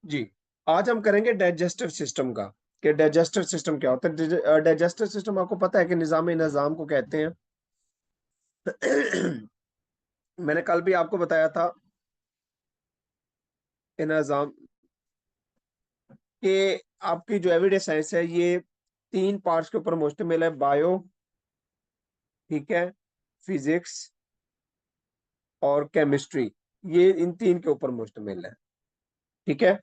जी, आज हम करेंगे डाइजेस्टिव सिस्टम का, कि डाइजेस्टिव सिस्टम क्या होता है। डाइजेस्टिव सिस्टम आपको पता है कि निजाम निजाम को कहते हैं। मैंने कल भी आपको बताया था निजाम कि आपकी जो एवरीडे साइंस है ये तीन पार्ट्स के ऊपर मुश्तमिल है। बायो, ठीक है, फिजिक्स और केमिस्ट्री, ये इन तीन के ऊपर मुश्तमिल है। ठीक है,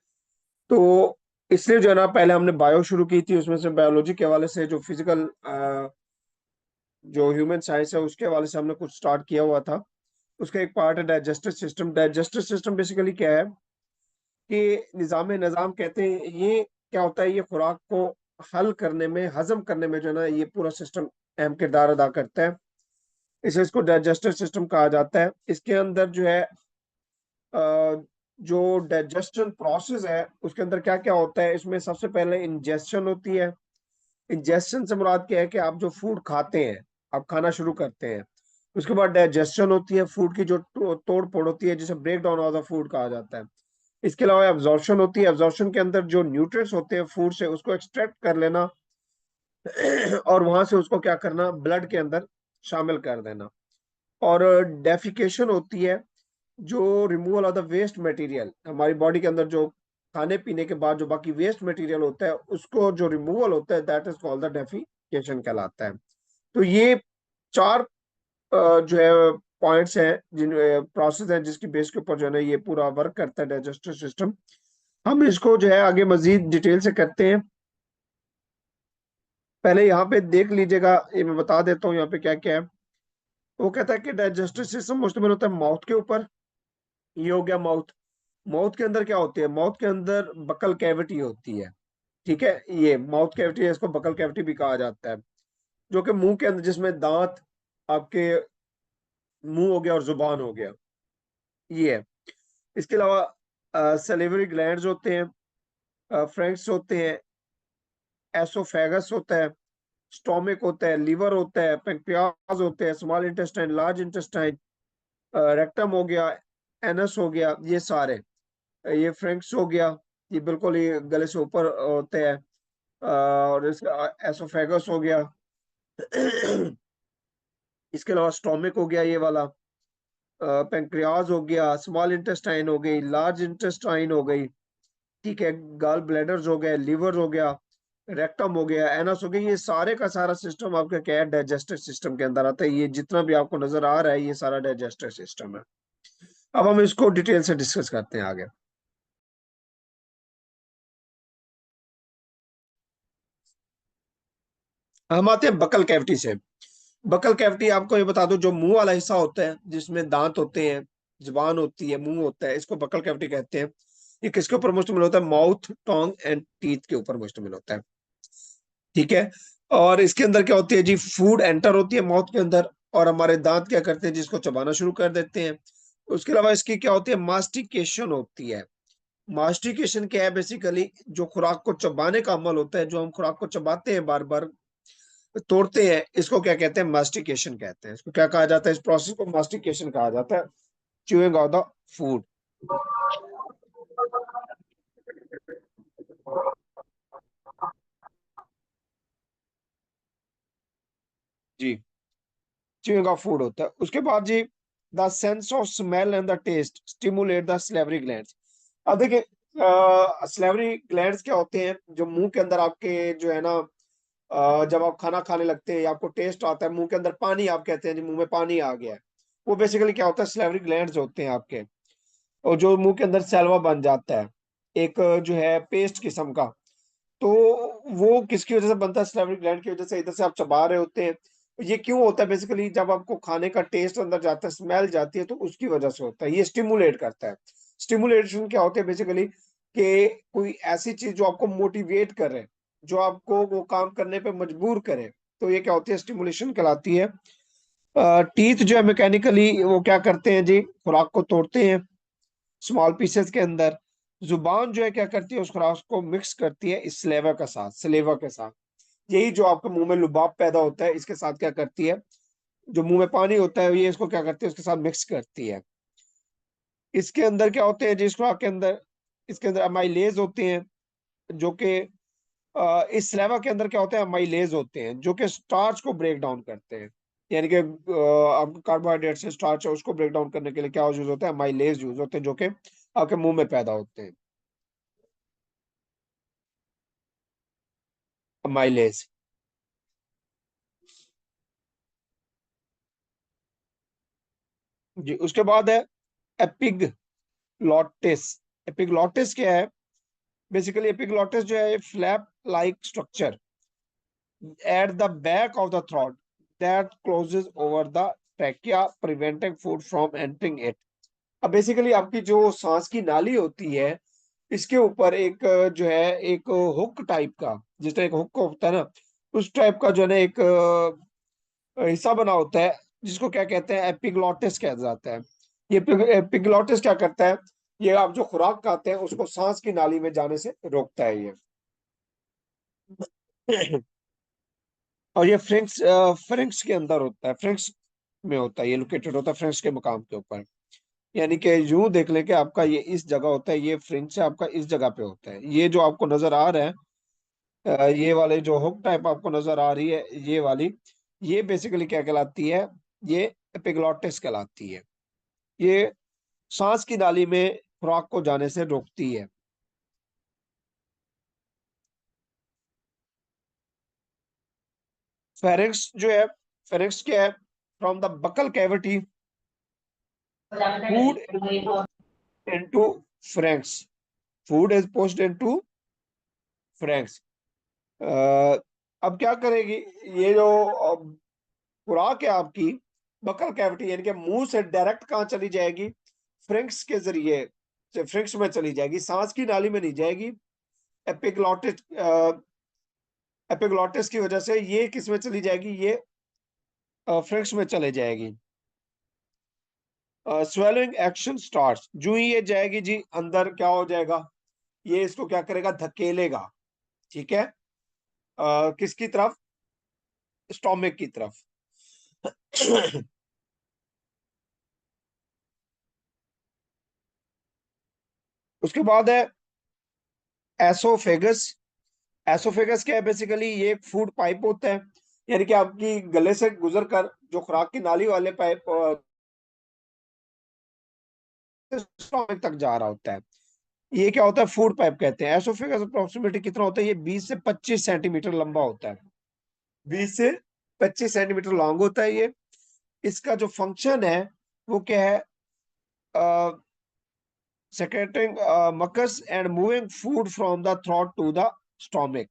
तो इसलिए जो है ना, पहले हमने बायो शुरू की थी, उसमें से बायोलॉजी के हवाले से जो फिजिकल जो ह्यूमन साइंस है उसके हवाले से हमने कुछ स्टार्ट किया हुआ था। उसका एक पार्ट है digestive system. Digestive system basically क्या है कि निजाम निजाम कहते हैं, ये क्या होता है, ये खुराक को हल करने में, हजम करने में जो है ना, ये पूरा सिस्टम अहम किरदार अदा करता है। इसे इसको डाइजेस्टिव सिस्टम कहा जाता है। इसके अंदर जो है जो डाइजेशन प्रोसेस है उसके अंदर क्या क्या होता है, इसमें सबसे पहले इंजेस्शन होती है। इंजेस्शन से मुराद क्या है कि आप जो फूड खाते हैं, आप खाना शुरू करते हैं, उसके बाद डाइजेशन होती है, फूड की जो तोड़ फोड़ होती है, जिसे break down of the food कहा जाता है। इसके अलावा एब्जॉर्प्शन होती है। एब्जॉर्प्शन के अंदर जो न्यूट्रिएंट्स होते हैं फूड से, उसको एक्सट्रैक्ट कर लेना और वहां से उसको क्या करना, ब्लड के अंदर शामिल कर देना। और डेफिकेशन होती है, जो removal of the waste material, हमारी बॉडी के अंदर जो खाने पीने के बाद जो बाकी वेस्ट मटेरियल होता है उसको जो रिमूवल होता है, that is called the defecation कहलाता है। तो ये चार जो है पॉइंट्स हैं, जिन प्रोसेस हैं, जिसकी बेस के ऊपर जो है ना ये पूरा वर्क करता है डाइजेस्टिव सिस्टम। हम इसको जो है आगे मजीद डिटेल से करते हैं। पहले यहाँ पे देख लीजिएगा, ये मैं बता देता हूँ यहाँ पे क्या क्या है। वो कहता है कि डाइजेस्टिव सिस्टम मुश्तमिल होता है माउथ के ऊपर। ये हो गया माउथ। माउथ के अंदर क्या होती है, माउथ के अंदर बकल कैविटी होती है। ठीक है, ये माउथ कैविटी है, इसको बकल कैविटी भी कहा जाता है। जो कि मुंह के अंदर, जिसमें दांत, आपके मुंह हो गया और जुबान हो गया, ये है। इसके अलावा सलेवरी ग्लैंड्स होते हैं, फ्रैंक्स होते हैं, एसोफेगस होता है, स्टोमिक होता है, लीवर होता है, पेंक्रियाज होते हैं, small intestine, large intestine, rectum हो गया, एनस हो गया, ये सारे, ये फ्रैंक्स हो गया, ये बिल्कुल ये गले से ऊपर होते हैं। और इसका एसोफेगस हो गया। इसके अलावा स्टोमिक हो गया ये वाला, पेंक्रियाज हो गया, स्मॉल इंटेस्टाइन हो गई, लार्ज इंटेस्टाइन हो गई, ठीक है, गाल ब्लैडर्स हो गए, लीवर हो गया, रेक्टम हो गया, एनस हो गया, ये सारे का सारा सिस्टम आपका क्या है, डाइजेस्टिव सिस्टम के अंदर आता है। ये जितना भी आपको नजर आ रहा है ये सारा डाइजेस्टिव सिस्टम है। अब हम इसको डिटेल से डिस्कस करते हैं आगे। हम आते हैं बकल कैविटी से। बकल कैविटी आपको ये बता दो, जो मुंह वाला हिस्सा होता है जिसमें दांत होते हैं, जुबान होती है, मुंह होता है, इसको बकल कैविटी कहते हैं। ये किसके ऊपर मुश्तमिल होता है, माउथ, टोंग एंड टीथ के ऊपर मुश्तमिल होता है। ठीक है, और इसके अंदर क्या होती है जी, फूड एंटर होती है माउथ के अंदर, और हमारे दांत क्या करते हैं जिसको चबाना शुरू कर देते हैं। उसके अलावा इसकी क्या होती है, मास्टिकेशन होती है। मास्टिकेशन क्या है, बेसिकली जो खुराक को चबाने का अमल होता है, जो हम खुराक को चबाते हैं, बार बार तोड़ते हैं, इसको क्या कहते हैं, मास्टिकेशन कहते हैं। इसको क्या कहा जाता है, इस प्रोसेस को मास्टिकेशन कहा जाता है, च्यूइंग ऑफ द फूड। जी, च्यूइंग ऑफ फूड होता है। उसके बाद जी, the sense of smell and the taste stimulate the salivary glands. अब देखिए, स्लेवरी ग्लैंड्स क्या होते हैं, जो मुंह के अंदर आपके जो है ना, जब आप खाना खाने लगते हैं, आपको टेस्ट आता है, मुंह के अंदर पानी, आप कहते हैं जी मुंह में पानी आ गया है, वो बेसिकली क्या होता है, स्लेवरी ग्लैंड्स होते हैं आपके। और जो मुंह के अंदर सैलवा बन जाता है, एक जो है पेस्ट किस्म का, तो वो किसकी वजह से बनता है, स्लेवरी ग्लैंड की वजह से। इधर से आप चबा रहे होते हैं, ये क्यों होता है, बेसिकली जब आपको खाने का टेस्ट अंदर जाता है, स्मेल जाती है, तो उसकी वजह से होता है, ये स्टिमुलेट करता है। स्टिमुलेशन क्या होता है बेसिकली, कि कोई ऐसी चीज जो आपको मोटिवेट करे, जो आपको वो काम करने पे मजबूर करे, तो ये क्या होती है, स्टिमुलेशन कहलाती है। टीथ जो है मैकेनिकली वो क्या करते हैं जी, खुराक को तोड़ते हैं स्मॉल पीसेस के अंदर। जुबान जो है क्या करती है, उस खुराक को मिक्स करती है इस स्लेवा के साथ, सलेवा के साथ। यही जो आपके मुंह में लुबाब पैदा होता है, इसके साथ क्या करती है, जो मुंह में पानी होता है, ये इसको क्या करती है, उसके साथ मिक्स करती है। इसके अंदर क्या होते हैं जी, इस खुराक के अंदर इसके अंदर अमाइलेज होते हैं जो कि इस स्लेवा के अंदर क्या होते हैं, अमाइलेज होते हैं जो कि स्टार्च को ब्रेक डाउन करते हैं। यानी कि आपको कार्बोहाइड्रेट से स्टार्च है उसको ब्रेक डाउन करने के लिए क्या यूज होता है, अमाइलेज यूज होते हैं जो कि आपके मुंह में पैदा होते हैं। अमाइलेज। जी, उसके बाद है एपिग्लॉटिस। एपिग्लॉटिस क्या है? बेसिकली एपिग्लॉटिस जो है flap like structure at the back of the throat that closes over the trachea, preventing food from entering it. अब बेसिकली आपकी जो सांस की नाली होती है इसके ऊपर एक जो है एक हुक टाइप का, जिस तरह एक हुक होता है ना, उस टाइप का जो है ना एक हिस्सा बना होता है जिसको क्या कहते हैं, एपिग्लॉटिस कहा जाता है। ये एपिग्लॉटिस क्या करता है, ये आप जो खुराक खाते हैं उसको सांस की नाली में जाने से रोकता है ये। और ये फ्रिंक्स फ्रिंक्स के अंदर होता है, फ्रिंक्स में होता है, ये लोकेटेड होता है फ्रिंक्स के मकाम के ऊपर। यानी कि यूं देख लें कि आपका ये इस जगह होता है, ये फ्रिंक्स है आपका इस जगह पे होता है। ये जो आपको नजर आ रहा है ये वाले जो हुक टाइप आपको नजर आ रही है ये वाली, ये बेसिकली क्या कहलाती है, ये एपिग्लॉटिस कहलाती है। ये सांस की नाली में खुराक को जाने से रोकती है। फेरिंक्स जो है, फेरिंक्स क्या है? From the buccal cavity food into Franks, food is post into Franks. अब क्या करेगी ये जो खुराक है आपकी, बकल कैविटी यानी कि मुंह से डायरेक्ट कहाँ चली जाएगी, फ्रिंक्स के जरिए से फ्रिंक्स में चली जाएगी, सांस की नाली में नहीं जाएगी। एपिग्लॉटिस एपिग्लॉटिस की वजह से ये किस में चली जाएगी, ये फ्रिंक्स में चले जाएगी। स्वेलिंग एक्शन स्टार्ट्स, जो ही ये जाएगी जी अंदर क्या हो जाएगा, ये इसको क्या करेगा, धकेलेगा। ठीक है, किसकी तरफ, स्टोमिक की तरफ। उसके बाद है एसोफेगस। एसोफेगस क्या है? बेसिकली ये एक फूड पाइप होता है, यानी कि आपकी गले से गुजर कर जो खुराक की नाली वाले पाइप स्टोमिक तक जा रहा होता है, ये क्या होता है, फूड पाइप कहते हैं। एसोफेगस अप्रोक्सीमेटली कितना होता है, ये 20 से 25 सेंटीमीटर लंबा होता है, 20 से 25 सेंटीमीटर लॉन्ग होता है ये। इसका जो फंक्शन है वो क्या है, secreting mucus and moving food from the throat to the stomach।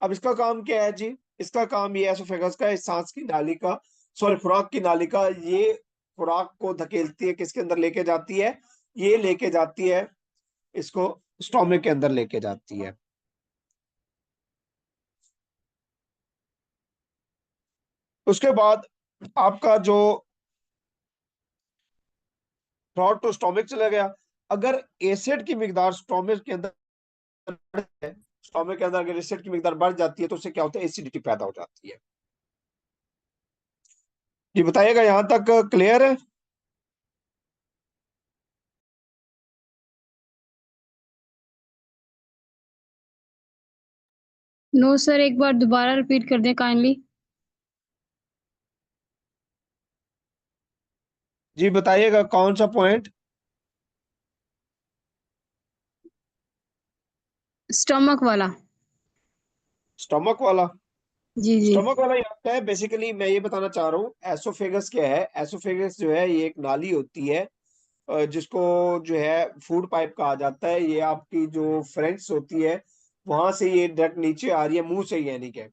अब इसका काम क्या है जी, इसका काम ये एसोफेगस का, इस सांस की नाली का, सॉरी खुराक की नाली का, ये खुराक को धकेलती है, किसके अंदर लेके जाती है, ये लेके जाती है इसको स्टोमिक के अंदर लेके जाती है। उसके बाद आपका जो थ्रॉट टू स्टोमिक चला गया, अगर एसिड की मिकदार स्टोमिक के अंदर स्टोमिक के अंदर अगर एसिड की मिकदार बढ़ जाती है तो उससे क्या होता है, एसिडिटी पैदा हो जाती है। जी बताइएगा, यहां तक क्लियर है? नो सर, एक बार दोबारा रिपीट कर दें काइंडली। जी बताइएगा कौन सा पॉइंट? स्टमक वाला। स्टमक वाला। जी जी। स्टमक वाला ये होता है, बेसिकली मैं ये बताना चाह रहा हूँ एसोफेगस क्या है। एसोफेगस जो है ये एक नाली होती है जिसको जो है फूड पाइप कहा जाता है। ये आपकी जो फ्रेंक्स होती है वहां से ये डायरेक्ट नीचे आ रही है मुंह से, यानी कि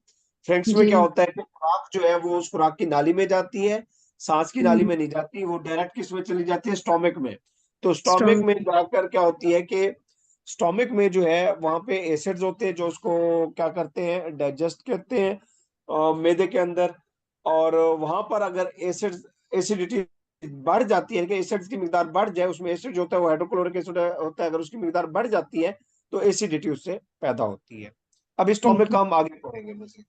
फ्रेंक्स में जी। क्या होता है कि खुराक जो है वो उस खुराक की नाली में जाती है, सांस की नाली हम्म। में नहीं जाती, वो डायरेक्ट किस में चली जाती है, स्टोमिक में। तो स्टोमिक में स्टमक। जाकर क्या होती है कि स्टोमिक में जो है वहां पे एसिड्स होते हैं जो उसको क्या करते हैं, डाइजेस्ट करते हैं मैदे के अंदर। और वहां पर अगर एसिडिटी बढ़ जाती है कि एसिड्स की मिकदार बढ़ जाए, उसमें एसिड जो होता है वो हाइड्रोक्लोरिक एसिड होता है, अगर उसकी मिकदार बढ़ जाती है तो एसिडिटी उससे पैदा होती है। अब इस टॉपिक ठीक का है। हम आगे पढ़ेंगे मजीद।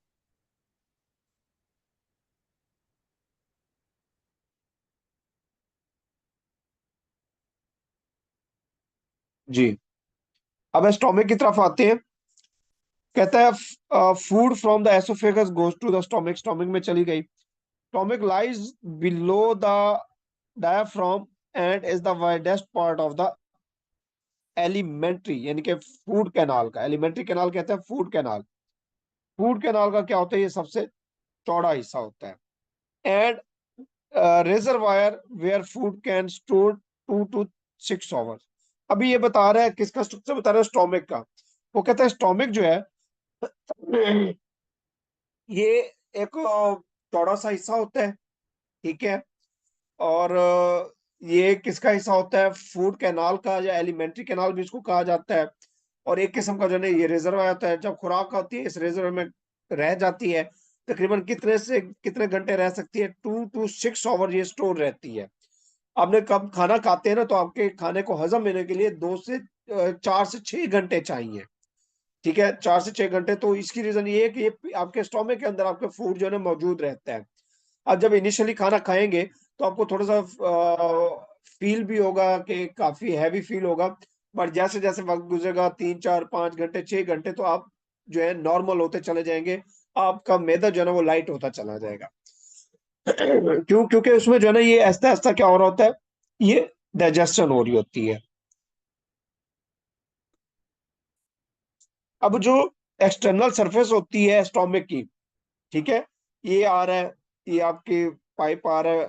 जी अब स्टोमक की तरफ आते हैं। कहता है food from the oesophagus goes to the stomach, stomach में चली गई। Stomach lies below the diaphragm and is the widest part of the alimentary, यानी कि फूड कैनाल का। एलिमेंट्री कैनाल कहते हैं फूड कैनाल। फूड कैनाल का क्या होता है, ये सबसे चौड़ा हिस्सा होता है। And reservoir where food can store 2 to 6 hours। अभी ये बता रहा है किसका स्ट्रक्चर बता रहा है, स्टोमक का। वो कहता है स्टोमक जो है ये एक चौड़ा सा हिस्सा होता है, ठीक है। और ये किसका हिस्सा होता है, फूड कैनाल का, या एलिमेंट्री कैनाल भी इसको कहा जाता है। और एक किस्म का जो है ये रिजर्व होता है। जब खुराक होती है इस रिजर्व में रह जाती है, तकरीबन कितने से कितने घंटे रह सकती है, 2 to 6 hours ये स्टोर रहती है। आपने कब खाना खाते हैं ना, तो आपके खाने को हजम होने के लिए 4 से 6 घंटे चाहिए, ठीक है। 4 से 6 घंटे। तो इसकी रीजन ये है कि ये आपके स्टोमक के अंदर आपके फूड जो है ना मौजूद रहता है। आप जब इनिशियली खाना खाएंगे तो आपको थोड़ा सा फील भी होगा कि काफी हैवी फील होगा। बट जैसे जैसे वक्त गुजरेगा, 3 4 5 घंटे 6 घंटे, तो आप जो है नॉर्मल होते चले जाएंगे। आपका मैदा जो है ना वो लाइट होता चला जाएगा। क्योंकि उसमें जो है ना ये ऐसा ऐसा क्या हो रहा होता है, ये डाइजेशन हो रही होती है। अब जो एक्सटर्नल सरफेस होती है स्टोमक की, ठीक है, ये आ रहा है, ये आपके पाइप आ रहा है,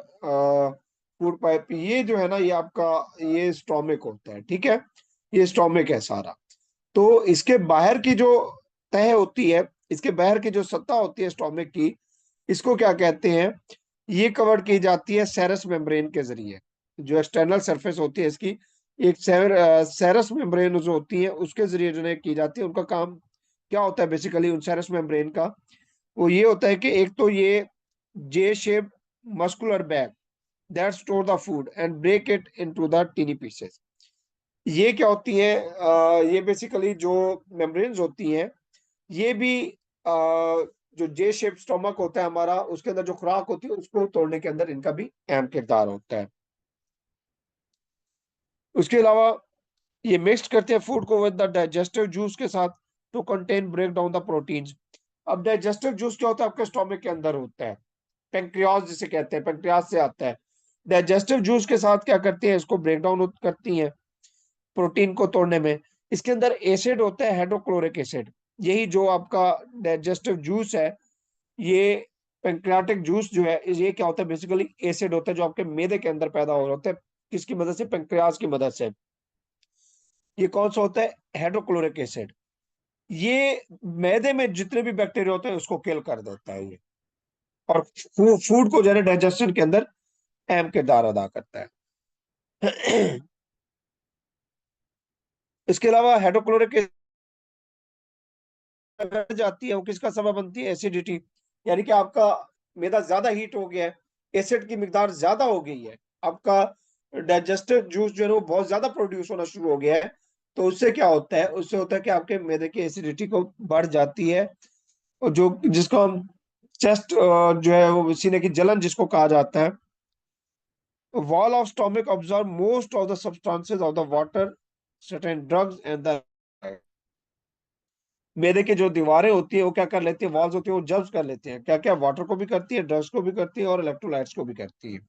फूड पाइप, ये जो है ना ये आपका ये स्टोमक होता है, ठीक है। ये स्टोमक है सारा। तो इसके बाहर की जो तह होती है, इसके बाहर की जो सतह होती है स्टोमक की, इसको क्या कहते हैं, ये कवर की जाती है सेरस मेम्ब्रेन के जरिए। जो एक्सटर्नल सरफेस होती है इसकी, एक सेरस मेम्ब्रेन जो होती है उसके जरिए जो है की जाती है। उनका काम क्या होता है बेसिकली उन सेरस मेम्ब्रेन का, वो ये होता है कि एक तो ये J shape muscular bag that store the food and break it into the tiny pieces. ये क्या होती है, ये बेसिकली जो मेम्ब्रेन्स होती हैं, ये भी जो जे शेप स्टोमक होता है हमारा, उसके अंदर जो खुराक होती है उसको तोड़ने के अंदर इनका भी अहम किरदार होता है। उसके अलावा ये मिक्स करते हैं फूड को विद द डाइजेस्टिव जूस के साथ to contain break down the proteins. अब डाइजेस्टिव जूस क्या होता है, आपके स्टोमक के अंदर होता है, पेंक्रियाज जिसे कहते हैं, पेंक्रियाज से आता है। डाइजेस्टिव जूस के साथ क्या करती है, इसको ब्रेक डाउन करती हैं प्रोटीन को तोड़ने में। इसके अंदर एसिड होता है, हाइड्रोक्लोरिक एसिड। यही जो आपका डाइजेस्टिव जूस है, ये पेंक्रियाटिक जूस जो है, ये क्या होता है बेसिकली एसिड होता है जो आपके मैदे के अंदर पैदा हो रहा होता है। किसकी मदद से, पेंक्रियाज की मदद से। ये कौन सा होता है, हाइड्रोक्लोरिक एसिड। ये मैदे में जितने भी बैक्टीरिया होते हैं उसको किल कर देता है ये। और फूड को जो है डाइजेशन के अंदर अहम किरदार अदा करता है। इसके अलावा हाइड्रोक्लोरिक एसिड जाती है वो किसका सबब बनती है, एसिडिटी। यानी कि आपका मैदा ज्यादा हीट हो गया है, एसिड की मिकदार ज्यादा हो गई है, आपका डाइजेस्टिव जूस जो है वो बहुत ज्यादा प्रोड्यूस होना शुरू हो गया है। तो उससे क्या होता है, उससे होता है कि आपके मैदे की एसिडिटी को बढ़ जाती है। और जो जिसको हम चेस्ट जो है वो सीने की जलन जिसको कहा जाता है। wall of stomach absorb most of the substances of the water, certain drugs and the मैदे की जो दीवारें होती है वो क्या कर लेती है, वॉल्स होती है वो जब्स कर लेती हैं, क्या क्या वाटर को भी करती है, ड्रग्स को भी करती है और इलेक्ट्रोलाइट्स को भी करती है।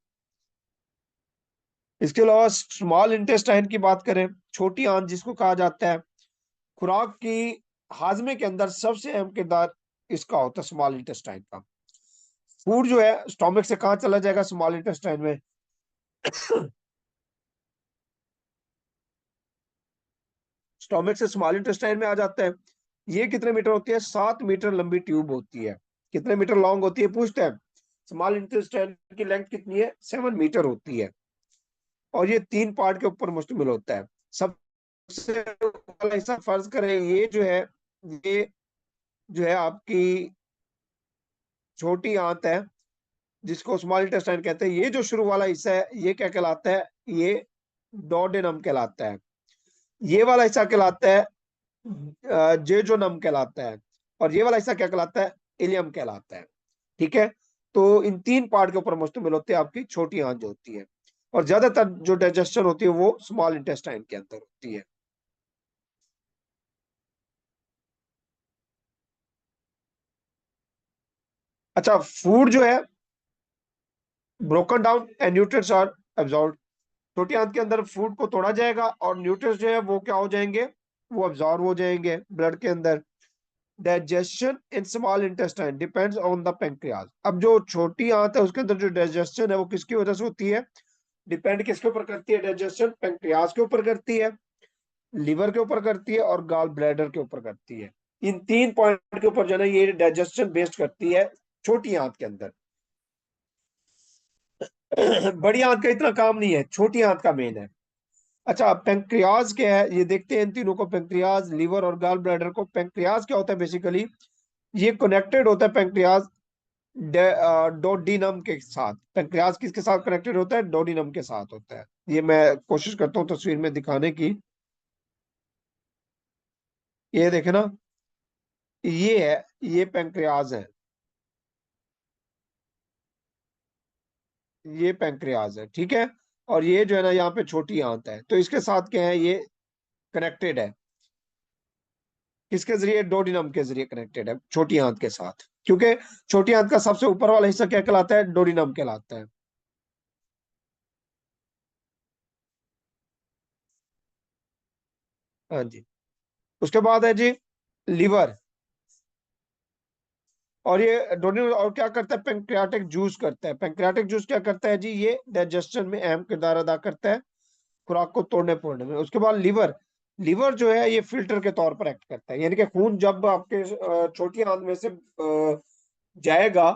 इसके अलावा स्मॉल इंटेस्टाइन की बात करें, छोटी आंत जिसको कहा जाता है, खुराक की हाजमे के अंदर सबसे अहम किरदार इसका होता है, स्मॉल इंटेस्टाइन का। फूड जो है स्टोमक से कहाँ चला जाएगा, स्मॉल इंटेस्टाइन में। स्टोमक से स्मॉल इंटेस्टाइन में आ जाता है। ये कितने मीटर होती है, 7 मीटर लंबी ट्यूब होती है। कितने मीटर लॉन्ग होती है पूछते हैं, स्मॉल इंटेस्टाइन की लेंथ कितनी है, 7 मीटर होती है। और ये 3 पार्ट के ऊपर मुश्तमिल होता है। सबसे वाला हिस्सा फर्ज करें, ये जो है, ये जो है आपकी छोटी आंत है जिसको स्मॉल इंटेस्टाइन कहते हैं। ये जो शुरू वाला हिस्सा है ये क्या कहलाता है, ये डोडेनम कहलाता है। ये वाला हिस्सा कहलाता है जेजोनम कहलाता है। और ये वाला हिस्सा क्या कहलाता है, इलियम कहलाता है, ठीक है। तो इन 3 पार्ट के ऊपर मुश्तमिल होती है आपकी छोटी आंत जो होती है। और ज्यादातर जो डाइजेशन होती है वो स्मॉल इंटेस्टाइन के अंदर होती है। अच्छा, फूड जो है broken down and nutrients are absorb. छोटी आंत के अंदर फूड को तोड़ा जाएगा और न्यूट्रिएंट्स जो है वो क्या हो जाएंगे, वो एब्जॉर्ब हो जाएंगे ब्लड के अंदर। Digestion in small intestine depends on the pancreas. अब जो छोटी आंत है उसके अंदर जो डाइजेशन है वो किसकी वजह से होती है, डिपेंड किसके ऊपर करती है डाइजेशन, पेंक्रियाज के ऊपर करती है, लिवर के ऊपर करती है और गॉल ब्लैडर के ऊपर करती है। इन 3 पॉइंट के ऊपर जो है ना ये डाइजेशन बेस्ड करती है छोटी आंत के अंदर। बड़ी आंत का इतना काम नहीं है, छोटी आंत का मेन है। अच्छा, पेंक्रियाज क्या है ये देखते हैं इन तीनों को, पेंक्रियाज, लिवर और गॉल ब्लैडर को। पेंक्रियाज क्या होता है बेसिकली, ये कनेक्टेड होता है पेंक्रियाज डोडिनम के साथ। पेंक्रियाज किसके साथ कनेक्टेड होता है, डोडिनम के साथ होता है। ये मैं कोशिश करता हूँ तस्वीर में दिखाने की। ये देखे ना, ये है, ये पेंक्रियाज है, ये पेंक्रियाज है, ठीक है। और ये जो है ना यहाँ पे छोटी आंत है, तो इसके साथ क्या है, ये कनेक्टेड है। किसके जरिए, डोडिनम के जरिए कनेक्टेड है छोटी आंत के साथ, क्योंकि छोटी आंत का सबसे ऊपर वाला हिस्सा क्या कहलाता है, डोडिनम कहलाता है। हाँ जी। उसके बाद है जी लिवर। और ये डोडिनम और क्या करता है, पेंक्रियाटिक जूस करता है। पेंक्रियाटिक जूस क्या करता है जी, ये डाइजेशन में अहम किरदार अदा करता है, खुराक को तोड़ने फोड़ने में। उसके बाद लिवर, लिवर जो है ये फिल्टर के तौर पर एक्ट करता है, यानी कि खून जब आपके छोटी आंत में से जाएगा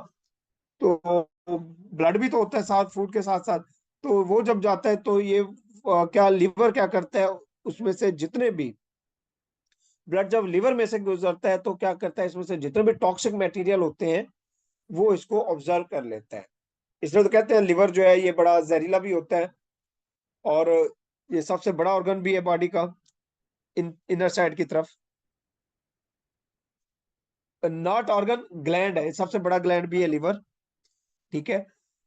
तो ब्लड भी तो होता है साथ, फूड के साथ साथ, तो वो जब जाता है तो ये क्या लिवर क्या करता है, उसमें से जितने भी ब्लड जब लिवर में से गुजरता है तो क्या करता है, इसमें से जितने भी टॉक्सिक मटेरियल होते हैं वो इसको ऑब्जर्व कर लेता है। इसलिए तो कहते हैं लिवर जो है ये बड़ा जहरीला भी होता है, और ये सबसे बड़ा ऑर्गन भी है बॉडी का, इनर साइड की तरफ। नॉट ऑर्गन, ग्लैंड है, सबसे बड़ा ग्लैंड भी है लिवर, ठीक है।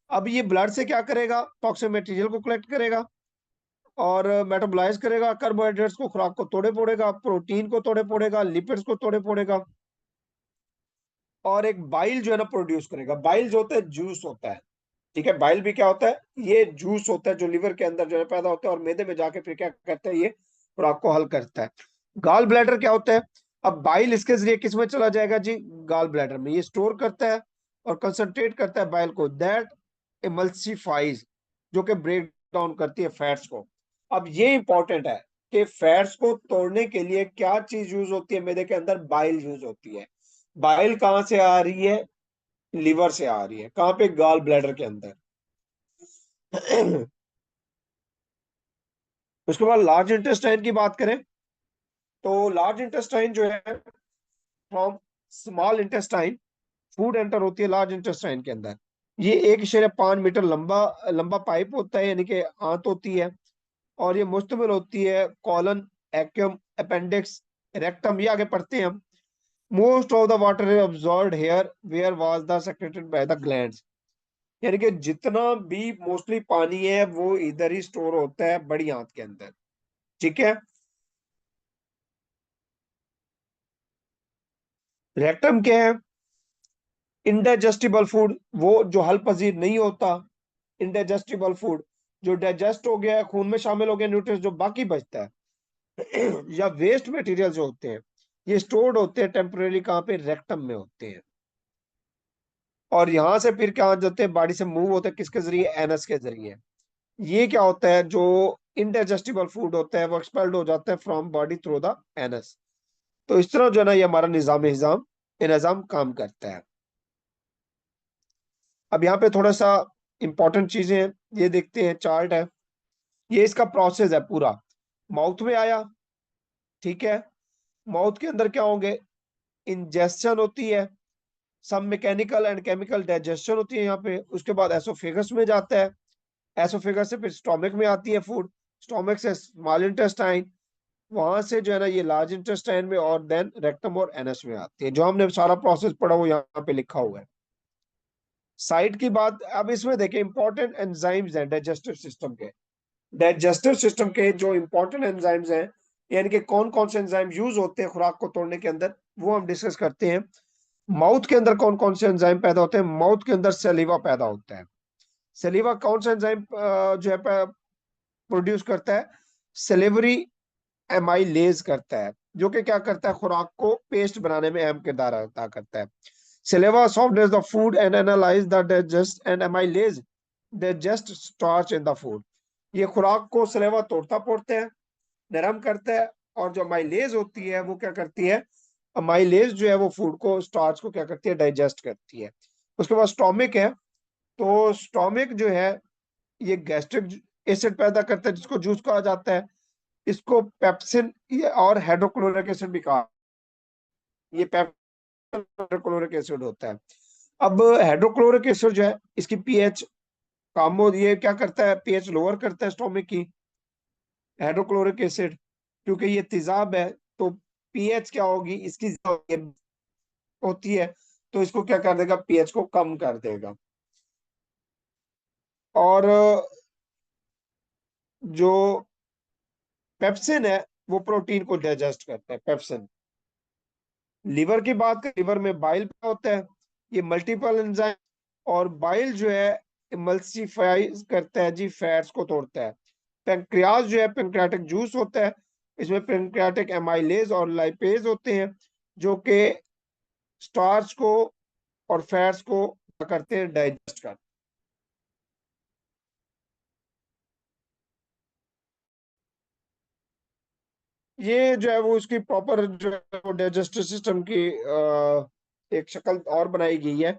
अब ये ब्लड से क्या करेगा, टॉक्सिक मटेरियल को कलेक्ट करेगा और मेटाबोलाइज करेगा, कार्बोहाइड्रेट्स को, खुराक को तोड़े फोड़ेगा, प्रोटीन को तोड़े फोड़ेगा, लिपिड्स को तोड़े फोड़ेगा, और एक बाइल जो है ना प्रोड्यूस करेगा। बाइल जो होता है जूस होता है, ठीक है। बाइल भी क्या होता है, ये जूस होता है जो लिवर के अंदर जो है पैदा होता है और मैदे में जाके फिर क्या करता है, ये खुराक को हल करता है। गॉल ब्लैडर क्या होता है, अब बाइल इसके जरिए किस में चला जाएगा जी, गॉल ब्लैडर में, ये स्टोर करता है और कंसंट्रेट करता है बाइल को, दैट इमल्सिफाइज, जो कि ब्रेक डाउन करती है फैट्स को। अब ये इंपॉर्टेंट है कि फैट्स को तोड़ने के लिए क्या चीज यूज होती है, मैदे के अंदर बाइल यूज होती है। बाइल कहाँ से आ रही है, लिवर से आ रही है, कहाँ पे, गॉल ब्लैडर के अंदर। उसके बाद लार्ज इंटेस्टाइन की बात करें तो लार्ज इंटेस्टाइन जो है from small intestine food enter होती है लार्ज इंटेस्टाइन के अंदर। ये 1.5 मीटर लंबा लंबा पाइप होता है, यानी कि आंत होती है, और ये मुश्तमिल होती है कॉलन, एक्यम, अपेंडिक्स, रेक्टम, ये आगे पढ़ते हैं हम। Most of the water is absorbed here where was the secreted by the glands. यानी कि जितना भी मोस्टली पानी है वो इधर ही स्टोर होता है बड़ी आंत के अंदर, ठीक है। रेक्टम क्या है, इनडाइजेस्टिबल फूड, वो जो हल पजीर नहीं होता, इनडाइजेस्टिबल फूड जो डाइजेस्ट हो गया है, खून में शामिल हो गया, न्यूट्रिएंट्स जो बाकी बचता है, या वेस्ट मटेरियल जो होते हैं, ये स्टोर्ड होते हैं टेम्परेरी, कहाँ पे, रेक्टम में होते हैं। और यहां से फिर क्या जाते हैं, बॉडी से मूव होते हैं किसके जरिए, एनस के जरिए। ये क्या होता है, जो इनडाइजेस्टिबल फूड होता है वो एक्सपेल्ड हो जाता है from body through the anus. तो इस तरह जो है ना ये हमारा निजाम काम करता है। अब यहाँ पे थोड़ा सा इंपॉर्टेंट चीजें हैं, ये देखते हैं, चार्ट है, ये इसका प्रोसेस है पूरा। माउथ में आया, ठीक है, माउथ के अंदर क्या होंगे, इंजेस्शन होती है, सब मैकेनिकल एंड केमिकल डाइजेशन होती है यहाँ पे। उसके बाद एसोफेगस में जाता है, एसोफेगस से फिर स्टोमक में आती है फूड, स्टोमक से स्मॉल इंटेस्टाइन, वहां से जो है ना ये लार्ज इंटेस्टाइन में, और देन रेक्टम और एनस में आती है। जो हमने सारा प्रोसेस पढ़ा वो यहाँ पे लिखा हुआ है। साइट की बात, अब इसमें देखें इंपॉर्टेंट एंजाइम्स हैं डाइजेस्टिव सिस्टम के। डाइजेस्टिव सिस्टम के जो इंपॉर्टेंट एंजाइम्स हैं, यानी कि कौन कौन से एंजाइम यूज होते हैं खुराक को तोड़ने के अंदर, वो हम डिस्कस करते हैं। माउथ के अंदर कौन कौन से एंजाइम पैदा होते हैं? माउथ के अंदर सलीवा पैदा होता है। सलीवा कौन सा एंजाइम जो है प्रोड्यूस करता है? सेलेवरी एमाइलेज करता है, जो कि क्या करता है, खुराक को पेस्ट बनाने में अहम किरदार अदा करता है। Saliva softens the food and analyze the digest and amylase digest starch in the food। ये खुराक को सलेवा तोड़ता पोड़ता है, नरम करता है, और जो अमाइलेज होती है वो क्या करती है, अमाइलेज जो है वो फूड को, स्टार्च को क्या करती है, डाइजेस्ट करती है। उसके बाद स्टोमिक है। तो स्टोमिक जो है ये गैस्ट्रिक एसिड पैदा करता है, जिसको जूस कहा जाता है। इसको पेप्सिन और हाइड्रोक्लोरिक एसिड भी कहा, ये पेप्सिन हाइड्रोक्लोरिक एसिड होता है। अब हाइड्रोक्लोरिक एसिड जो है इसकी पीएच कम हो, ये क्या करता है, पीएच लोअर करता है स्टोमिक की, हाइड्रोक्लोरिक एसिड, क्योंकि ये तेजाब है। तो पीएच क्या होगी इसकी, होती है, तो इसको क्या कर देगा, पीएच को कम कर देगा। और जो पेप्सिन है वो प्रोटीन को डाइजेस्ट करता है, पेप्सिन। लीवर की बात करें, लीवर में बाइल होता है, ये मल्टीपल एंजाइम, और बाइल जो है इमल्सिफाई करता है जी, फैट्स को तोड़ता है। पेंक्रियाज जो है पेंक्रियाटिक जूस होता है, इसमें पेंक्रियाटिक एमाइलेज और लाइपेज होते हैं, जो कि स्टार्च को और फैट्स को क्या करते हैं, डाइजेस्ट करते हैं। ये जो है वो इसकी प्रॉपर जो है वो डाइजेस्टिव सिस्टम की एक शक्ल और बनाई गई है।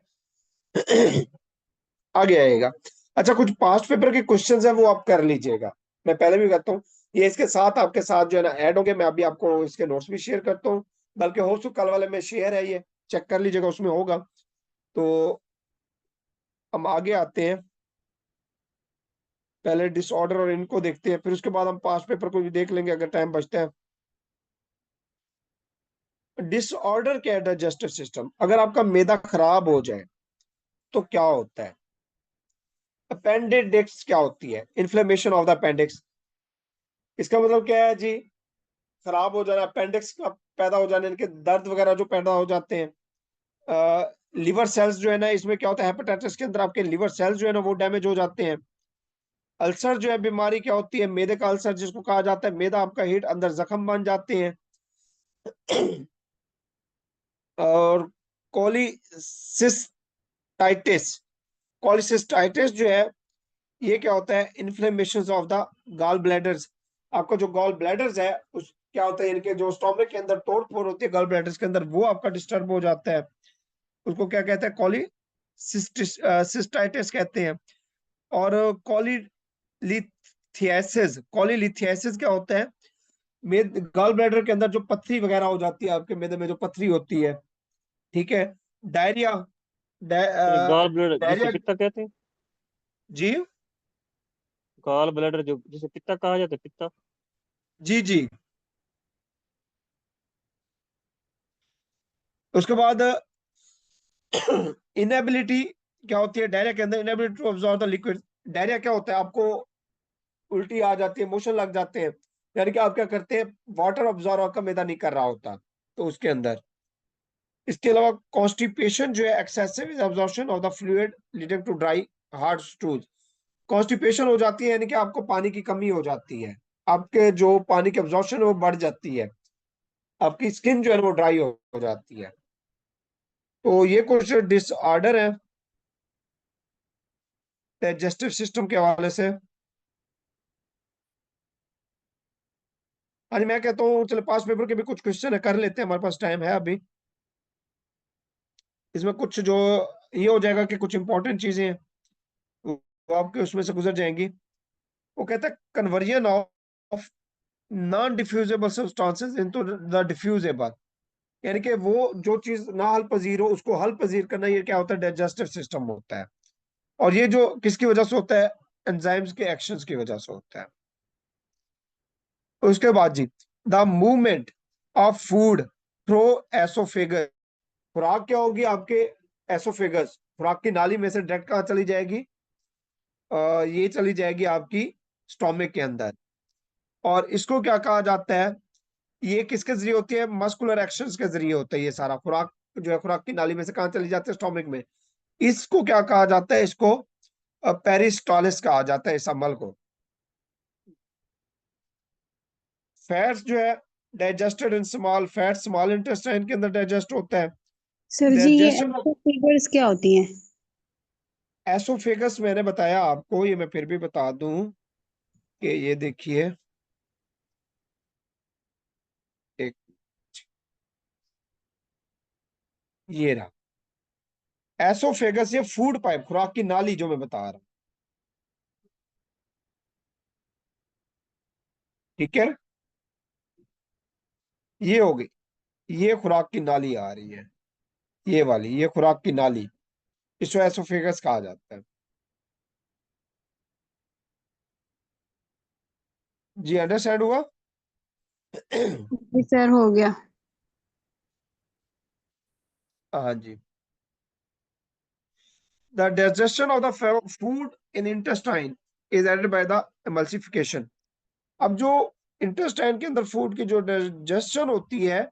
आगे आएगा। अच्छा, कुछ पास्ट पेपर के क्वेश्चंस है वो आप कर लीजिएगा, मैं पहले भी करता हूँ। ये इसके साथ आपके साथ जो है ना ऐड होंगे, मैं अभी आपको इसके नोट्स भी शेयर करता हूँ, बल्कि हो तो कल वाले में शेयर है, ये चेक कर लीजिएगा, उसमें होगा। तो हम आगे आते हैं, पहले डिसऑर्डर और इनको देखते हैं, फिर उसके बाद हम पास्ट पेपर को भी देख लेंगे अगर टाइम बचता है। डिसऑर्डर क्या है, डाइजेस्टिव सिस्टम, अगर आपका मैदा खराब हो जाए तो क्या होता है? अपेंडिक्स क्या होती है? Inflammation of the appendix. इसका मतलब क्या है जी, खराब हो जाना, अपेंडिक्स का पैदा हो जाने, इनके दर्द वगैरह जो पैदा हो जाते हैं। लिवर सेल्स जो है ना, इसमें क्या होता है, हेपेटाइटिस के अंदर आपके लिवर सेल्स जो है ना वो डैमेज हो जाते हैं। अल्सर जो है बीमारी क्या होती है, मैदे का अल्सर जिसको कहा जाता है, मैदा आपका हिट अंदर जख्म बन जाते हैं। और कोलिसिस्टाइटिस, कोलिसिस्टाइटिस जो है ये क्या होता है, inflammation of the gall bladders. आपका जो गॉल ब्लैडर्स है उस क्या होता है, इनके जो स्टोमक के अंदर तोड़ फोड़ होती है गॉल ब्लैडर्स के अंदर, वो आपका डिस्टर्ब हो जाता है। उसको क्या कहते हैं, कोलिसिस्टाइटिस कहते हैं। और कोलिलिथियासिस, कोलिलिथियासिस क्या होता है, गॉल ब्लैडर के अंदर जो पथरी वगैरह हो जाती है, आपके मैदे में जो पथरी होती है, ठीक है। डायरिया, सर गॉल ब्लैडर जिसे डायरिया, पित्ता कहते हैं। जी गॉल ब्लैडर जो जिसे पित्ता कहा जाता है, पित्ता। जी जी। उसके बाद इनएबिलिटी क्या होती है, डायरिया के अंदर inability to absorb the liquid. Diarrhoea क्या होता है, आपको उल्टी आ जाती है, मोशन लग जाते हैं, यानी कि आप क्या करते हैं, वाटर अब्सॉर्ब आपका मैदा नहीं कर रहा होता तो उसके अंदर। इसके अलावा कॉन्स्टिपेशन जो है excessive absorption of the fluid leading to dry hard stool. Constipation हो जाती है, यानी कि आपको पानी की कमी हो जाती है, आपके जो पानी की अब्जॉर्प्शन है वो बढ़ जाती है, आपकी स्किन जो है वो ड्राई हो जाती है। तो ये कुछ डिसऑर्डर है डाइजेस्टिव सिस्टम के हवाले से। हाँ जी, मैं कहता हूँ चलो पास पेपर के भी कुछ क्वेश्चन है, कर लेते हैं, हमारे पास टाइम है अभी। इसमें कुछ जो ये हो जाएगा कि कुछ इंपॉर्टेंट चीजें हैं वो आपके उसमें से गुजर जाएंगी। वो कहता है conversion of non diffusible substances into the diffusible, यानी कि वो जो चीज ना हल पजीर हो उसको हल पजीर करना, ये क्या होता है, डाइजेस्टिव सिस्टम होता है। और ये जो किसकी वजह से होता है, एंजाइम्स के एक्शंस की वजह से होता है। उसके बाद जी, the movement of food through oesophagus. खुराक क्या होगी आपके, एसोफेगस, खुराक की नाली में से डायरेक्ट कहाँ चली जाएगी, ये चली जाएगी आपकी स्टोमक के अंदर। और इसको क्या कहा जाता है, ये किसके जरिए होती है, मस्कुलर एक्शंस के जरिए होता है ये सारा खुराक। जो है खुराक की नाली में से कहाँ चली जाती है, स्टोमिक में। इसको क्या कहा जाता है, इसको पेरिस्टालिस कहा जाता है इस अमल को। फैट्स जो है digested in small fat, small intestine के अंदर डाइजेस्ट होता है। सर जी ये डाइजेशन ऑफ फिगर्स क्या होती हैं? एसोफेगस मैंने बताया आपको, ये मैं फिर भी बता दूं कि ये देखिए, एक ये रहा एसोफेगस, ये फूड पाइप, खुराक की नाली जो मैं बता रहा हूं, ठीक है। ये हो गई, ये खुराक की नाली आ रही है, ये वाली, ये खुराक की नाली, इसको एसोफेगस कहा जाता है। जी अंडरस्टैंड हुआ? जी सर हो गया। हाँ जी। The digestion of the food in intestine is aided by the emulsification. अब जो इंटेस्टाइन के अंदर फूड की जो डाइजेशन होती है,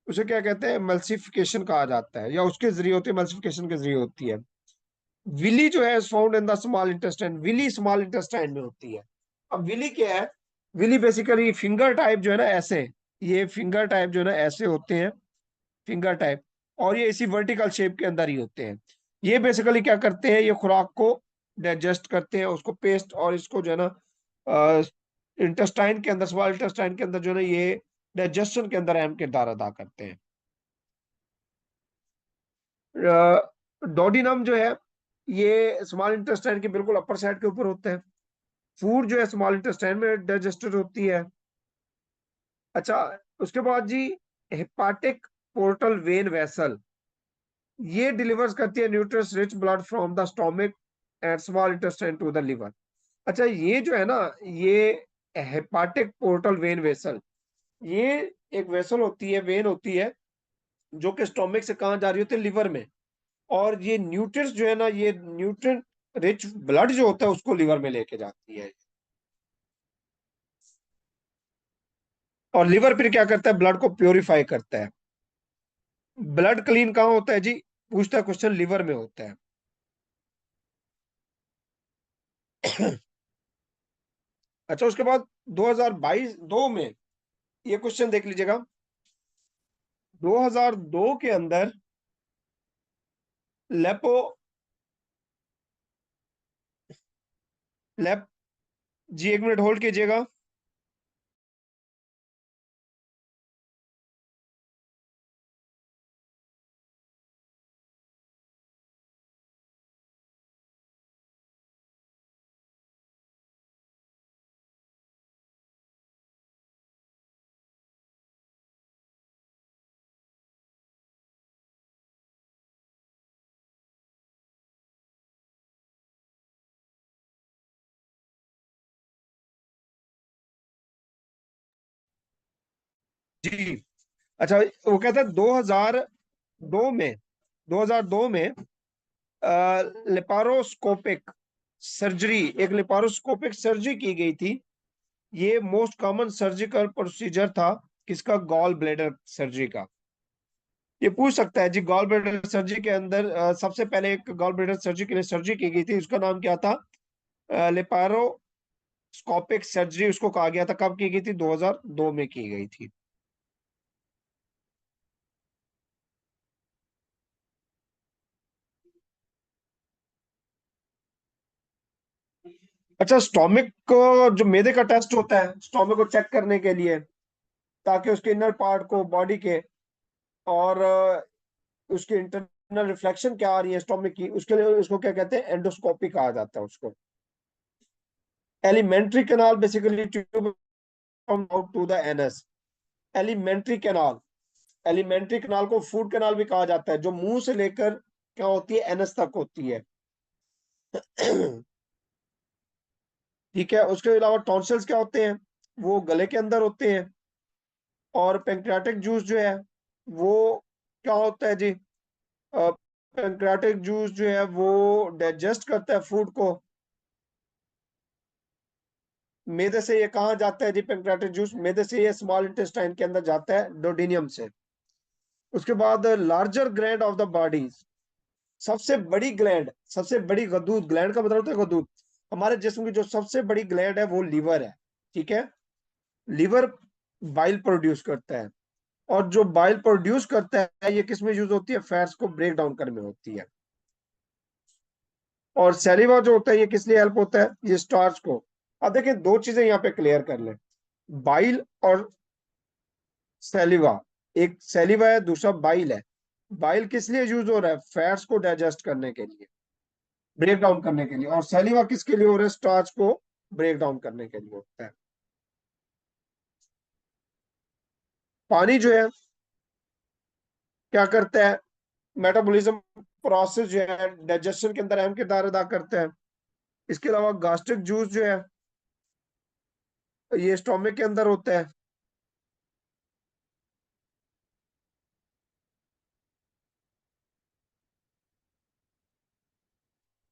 उसे क्या कहते हैं, एमल्सिफिकेशन कहा जाता है, या उसके जरिए होती है, एमल्सिफिकेशन के जरिए होती है। विली जो है found in the small intestine, villi small intestine में होती है। अब विली क्या है, विली बेसिकली फिंगर टाइप जो है ना, ऐसे, ये फिंगर टाइप जो है ना ऐसे होते हैं, फिंगर टाइप, और ये इसी वर्टिकल शेप के अंदर ही होते हैं। ये बेसिकली क्या करते हैं, ये खुराक को डाइजेस्ट करते हैं, उसको पेस्ट और इसको जो है ना इंटेस्टाइन के अंदर, स्मॉल इंटेस्टाइन के अंदर जो है ना, ये डाइजेशन के अंदर अहम किरदार अदा करते हैं। डोडिनम जो है, ये स्मॉल इंटेस्टाइन के बिल्कुल अपर साइड के ऊपर होता है। फूड जो है स्मॉल इंटेस्टाइन में डाइजेस्टेड होती है। अच्छा, उसके बाद जी हेपाटिक पोर्टल वेन वेसल, ये डिलीवर्स करती है nutrients rich blood from the stomach and small intestine to the liver. अच्छा, ये जो है ना, ये हेपाटिक पोर्टल वेन वेसल, ये एक वेसल होती है, वेन होती है, जो कि स्टोमिक से कहाँ जा रही होती है, लिवर में। और ये न्यूट्रिएंट्स जो है ना, ये न्यूट्रिएंट रिच ब्लड जो होता है उसको लिवर में लेके जाती है। और लिवर फिर क्या करता है, ब्लड को प्योरीफाई करता है। ब्लड क्लीन कहाँ होता है जी, पूछता है क्वेश्चन, लिवर में होता है। अच्छा, उसके बाद 2022 दो में ये क्वेश्चन देख लीजिएगा, 2002 के अंदर लेपो लेप जी, एक मिनट होल्ड कीजिएगा। जी, अच्छा, वो कहता है 2002 में, 2002 में लेपारोस्कोपिक सर्जरी, एक लेपारोस्कोपिक सर्जरी की गई थी। ये मोस्ट कॉमन सर्जिकल प्रोसीजर था, किसका, गॉल ब्लेडर सर्जरी का। ये पूछ सकता है जी, गॉल ब्लेडर सर्जरी के अंदर सबसे पहले एक गॉल ब्लेडर सर्जरी के लिए सर्जरी की गई थी, उसका नाम क्या था, लेपारोस्कोपिक सर्जरी उसको कहा गया था। कब की गई थी, 2002 में की गई थी। अच्छा, स्टोमिक को, जो मैदे का टेस्ट होता है स्टोमिक को चेक करने के लिए, ताकि उसके इनर पार्ट को बॉडी के, और उसकी इंटरनल रिफ्लेक्शन क्या आ रही है स्टोमिक की, उसके लिए उसको क्या कहते हैं, एंडोस्कोपी कहा जाता है उसको। Alimentary canal basically tube out to the anus. Alimentary canal, alimentary canal को फूड कैनाल भी कहा जाता है, जो मुंह से लेकर क्या होती है, एनस तक होती है। ठीक है, उसके अलावा टॉन्सिल्स क्या होते हैं, वो गले के अंदर होते हैं। और पेंक्रियाटिक जूस जो है, वो क्या होता है जी, पेंक्रियाटिक जूस जो है वो डाइजेस्ट करता है फूड को। मैदे से ये कहाँ जाता है जी, पेंक्रियाटिक जूस मैदे से ये स्मॉल इंटेस्टाइन के अंदर जाता है, डोडिनियम से। उसके बाद larger gland of the body, सबसे बड़ी ग्लैंड, सबसे बड़ी गदूद, ग्लैंड का मतलब होता है गदूद। हमारे जिस्म की जो सबसे बड़ी ग्लैंड है वो लीवर है, ठीक है। लीवर बाइल प्रोड्यूस करता है, और जो बाइल प्रोड्यूस करता है ये किस में यूज होती है, फैट्स को ब्रेक डाउन करने में होती है। और सैलिवा जो होता है ये किस लिए हेल्प होता है, ये स्टार्च को। अब देखिए दो चीजें यहाँ पे क्लियर कर लें, बाइल और सैलिवा। एक सैलिवा है, दूसरा बाइल है। बाइल किस लिए यूज हो रहा है, फैट्स को डाइजेस्ट करने के लिए, ब्रेक डाउन करने के लिए। और सैलिवा किसके लिए हो रहा है, स्टार्च को ब्रेक डाउन करने के लिए होता है। पानी जो है क्या करता है, मेटाबॉलिज्म प्रोसेस जो है डाइजेशन के अंदर अहम किरदार अदा करता है। इसके अलावा गास्ट्रिक जूस जो है ये स्टोमक के अंदर होता है।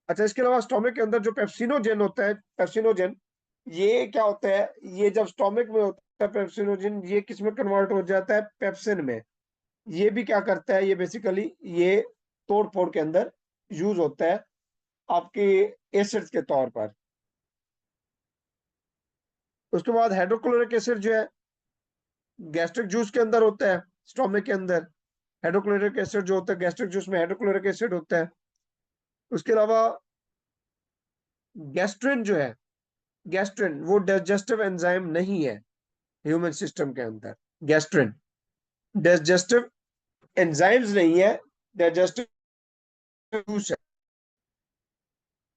अच्छा, इसके अलावा स्टोमक के अंदर जो पेप्सिनोजेन होता है, पेप्सिनोजेन ये क्या होता है, ये जब स्टोमक में होता है पेप्सिनोजेन, ये किस में कन्वर्ट हो जाता है, पेप्सिन में। ये भी क्या करता है, ये बेसिकली ये तोड़ फोड़ के अंदर यूज होता है आपके एसिड्स के तौर पर। उसके बाद हाइड्रोक्लोरिक एसिड जो है गैस्ट्रिक जूस के अंदर होता है, स्टोमक के अंदर। हाइड्रोक्लोरिक एसिड जो होता है गैस्ट्रिक जूस में, हाइड्रोक्लोरिक एसिड होता है। उसके अलावा गैस्ट्रिन जो है, गैस्ट्रिन वो डाइजेस्टिव एंजाइम नहीं है ह्यूमन सिस्टम के अंदर। गैस्ट्रिन डाइजेस्टिव एंजाइम्स नहीं है, डाइजेस्टिव जूस है।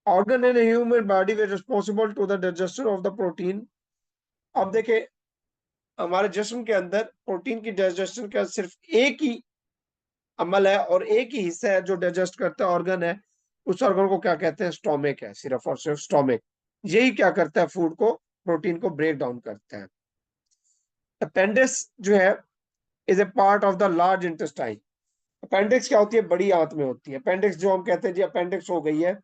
ऑर्गन इन ह्यूमन बॉडी वे responsible to the digestion of the protein. अब देखे हमारे जिस्म के अंदर प्रोटीन की डाइजेशन का सिर्फ एक ही अमल है और एक ही हिस्सा है जो डाइजेस्ट करता है, ऑर्गन है। उस ऑर्गन को क्या कहते हैं, स्टोमक है, सिर्फ और सिर्फ स्टोमक। यही क्या करता है, फूड को, प्रोटीन को ब्रेक डाउन करता है। अपेंडिक्स जो है is a part of the large intestine. Appendix क्या होती है, बड़ी आंत में होती है। अपेंडिक्स जो हम कहते हैं जी अपेंडिक्स हो गई है,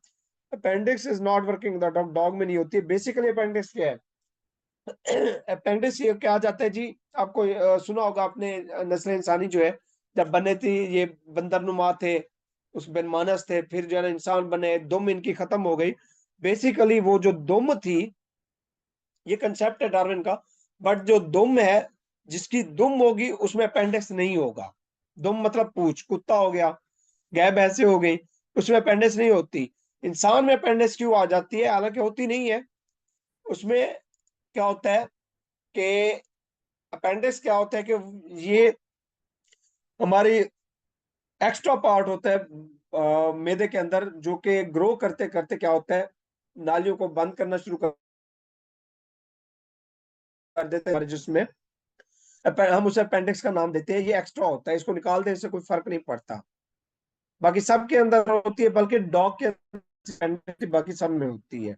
appendix is not working the dog में नहीं होती है। बेसिकली अपेंडिक्स क्या है, अपेंडिक्स ये क्या जाता है जी, आपको सुना होगा आपने, नस्ल इंसानी जो है जब बने थी, ये बंदरनुमा थे, उसमें मानस थे, फिर जो है ना इंसान बने, दुम इनकी खत्म हो गई। बेसिकली वो जो दुम थी, ये कंसेप्ट है डार्विन का, बट जो दुम है, जिसकी दुम होगी उसमें अपेंडिक्स नहीं होगा। दुम मतलब पूंछ, कुत्ता हो गया, गाय भैंसे हो गई, उसमें अपेंडिक्स नहीं होती। इंसान में अपेंडिक्स क्यों आ जाती है, हालांकि होती नहीं है। उसमें क्या होता है कि अपेंडिक्स क्या होता है कि ये हमारी एक्स्ट्रा पार्ट होता है मैदे के अंदर, जो कि ग्रो करते करते क्या होता है, नालियों को बंद करना शुरू कर देते हैं हमारे जिसमें। हम उसे अपेंडिक्स का नाम देते हैं। ये एक्स्ट्रा होता है, इसको निकाल देने से कोई फर्क नहीं पड़ता। बाकी सबके अंदर होती है, बल्कि डॉग के अंदर बाकी सब में होती है।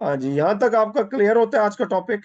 हाँ जी, यहाँ तक आपका क्लियर होता है आज का टॉपिक।